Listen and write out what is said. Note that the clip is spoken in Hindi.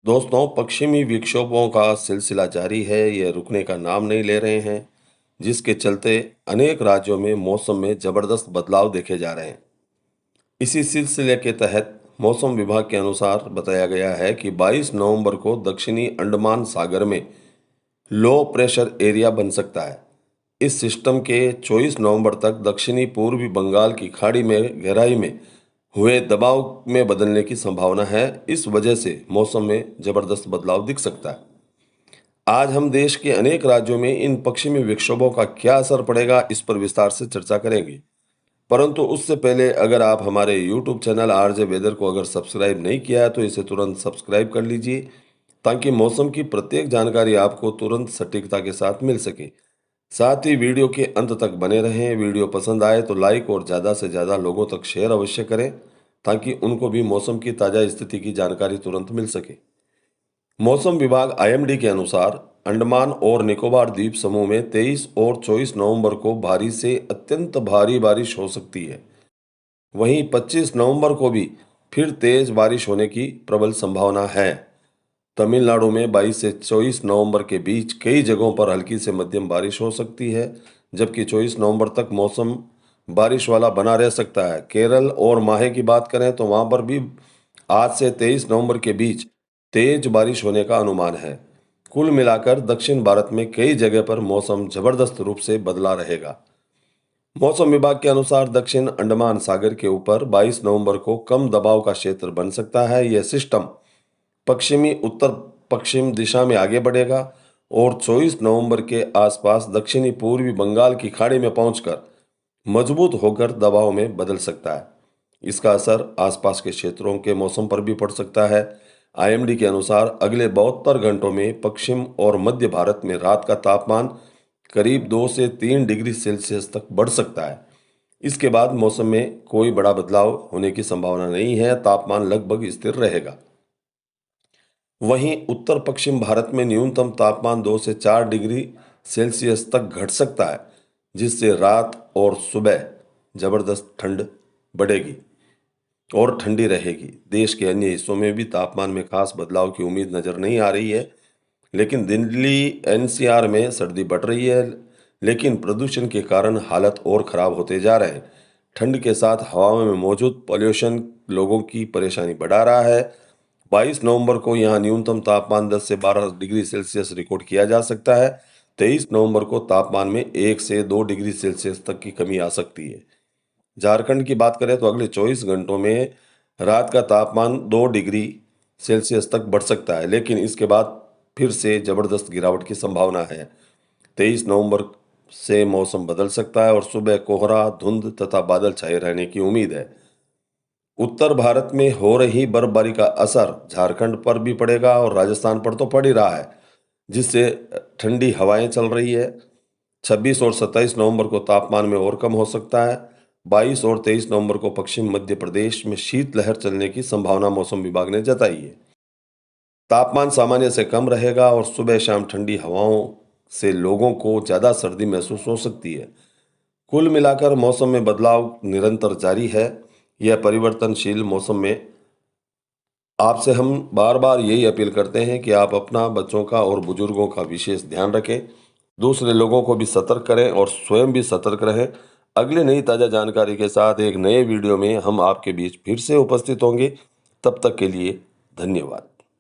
दोस्तों, पश्चिमी विक्षोभों का सिलसिला जारी है। ये रुकने का नाम नहीं ले रहे हैं, जिसके चलते अनेक राज्यों में मौसम में जबरदस्त बदलाव देखे जा रहे हैं। इसी सिलसिले के तहत मौसम विभाग के अनुसार बताया गया है कि 22 नवंबर को दक्षिणी अंडमान सागर में लो प्रेशर एरिया बन सकता है। इस सिस्टम के 24 नवंबर तक दक्षिणी पूर्वी बंगाल की खाड़ी में गहराई में हुए दबाव में बदलने की संभावना है। इस वजह से मौसम में जबरदस्त बदलाव दिख सकता है। आज हम देश के अनेक राज्यों में इन पश्चिमी विक्षोभों का क्या असर पड़ेगा, इस पर विस्तार से चर्चा करेंगे। परंतु उससे पहले अगर आप हमारे YouTube चैनल आरजे वेदर को अगर सब्सक्राइब नहीं किया है तो इसे तुरंत सब्सक्राइब कर लीजिए, ताकि मौसम की प्रत्येक जानकारी आपको तुरंत सटीकता के साथ मिल सके। साथ ही वीडियो के अंत तक बने रहें। वीडियो पसंद आए तो लाइक और ज़्यादा से ज़्यादा लोगों तक शेयर अवश्य करें, ताकि उनको भी मौसम की ताज़ा स्थिति की जानकारी तुरंत मिल सके। मौसम विभाग IMD के अनुसार अंडमान और निकोबार द्वीप समूह में 23 और 24 नवंबर को भारी से अत्यंत भारी बारिश हो सकती है। वहीं 25 नवंबर को भी फिर तेज बारिश होने की प्रबल संभावना है। तमिलनाडु में 22 से 24 नवंबर के बीच कई जगहों पर हल्की से मध्यम बारिश हो सकती है, जबकि 24 नवंबर तक मौसम बारिश वाला बना रह सकता है। केरल और माहे की बात करें तो वहां पर भी आज से 23 नवंबर के बीच तेज बारिश होने का अनुमान है। कुल मिलाकर दक्षिण भारत में कई जगह पर मौसम जबरदस्त रूप से बदला रहेगा। मौसम विभाग के अनुसार दक्षिण अंडमान सागर के ऊपर 22 नवंबर को कम दबाव का क्षेत्र बन सकता है। यह सिस्टम पश्चिमी उत्तर पश्चिम दिशा में आगे बढ़ेगा और 24 नवंबर के आसपास दक्षिणी पूर्वी बंगाल की खाड़ी में पहुंचकर मजबूत होकर दबाव में बदल सकता है। इसका असर आसपास के क्षेत्रों के मौसम पर भी पड़ सकता है। IMD के अनुसार अगले 72 घंटों में पश्चिम और मध्य भारत में रात का तापमान करीब 2 से 3 डिग्री सेल्सियस तक बढ़ सकता है। इसके बाद मौसम में कोई बड़ा बदलाव होने की संभावना नहीं है। तापमान लगभग स्थिर रहेगा। वहीं उत्तर पश्चिम भारत में न्यूनतम तापमान 2 से 4 डिग्री सेल्सियस तक घट सकता है, जिससे रात और सुबह जबरदस्त ठंड बढ़ेगी और ठंडी रहेगी। देश के अन्य हिस्सों में भी तापमान में खास बदलाव की उम्मीद नजर नहीं आ रही है, लेकिन दिल्ली NCR में सर्दी बढ़ रही है, लेकिन प्रदूषण के कारण हालत और खराब होते जा रहे हैं। ठंड के साथ हवा में मौजूद पॉल्यूशन लोगों की परेशानी बढ़ा रहा है। 22 नवंबर को यहाँ न्यूनतम तापमान 10 से 12 डिग्री सेल्सियस रिकॉर्ड किया जा सकता है। 23 नवंबर को तापमान में 1 से 2 डिग्री सेल्सियस तक की कमी आ सकती है। झारखंड की बात करें तो अगले 24 घंटों में रात का तापमान 2 डिग्री सेल्सियस तक बढ़ सकता है, लेकिन इसके बाद फिर से जबरदस्त गिरावट की संभावना है। 23 नवंबर से मौसम बदल सकता है और सुबह कोहरा, धुंध तथा बादल छाए रहने की उम्मीद है। उत्तर भारत में हो रही बर्फबारी का असर झारखंड पर भी पड़ेगा और राजस्थान पर तो पड़ ही रहा है, जिससे ठंडी हवाएं चल रही है। 26 और 27 नवंबर को तापमान में और कम हो सकता है। 22 और 23 नवंबर को पश्चिम मध्य प्रदेश में शीतलहर चलने की संभावना मौसम विभाग ने जताई है। तापमान सामान्य से कम रहेगा और सुबह शाम ठंडी हवाओं से लोगों को ज्यादा सर्दी महसूस हो सकती है। कुल मिलाकर मौसम में बदलाव निरंतर जारी है। यह परिवर्तनशील मौसम में आपसे हम बार बार यही अपील करते हैं कि आप अपना, बच्चों का और बुजुर्गों का विशेष ध्यान रखें। दूसरे लोगों को भी सतर्क करें और स्वयं भी सतर्क रहें। अगले नई ताज़ा जानकारी के साथ एक नए वीडियो में हम आपके बीच फिर से उपस्थित होंगे। तब तक के लिए धन्यवाद।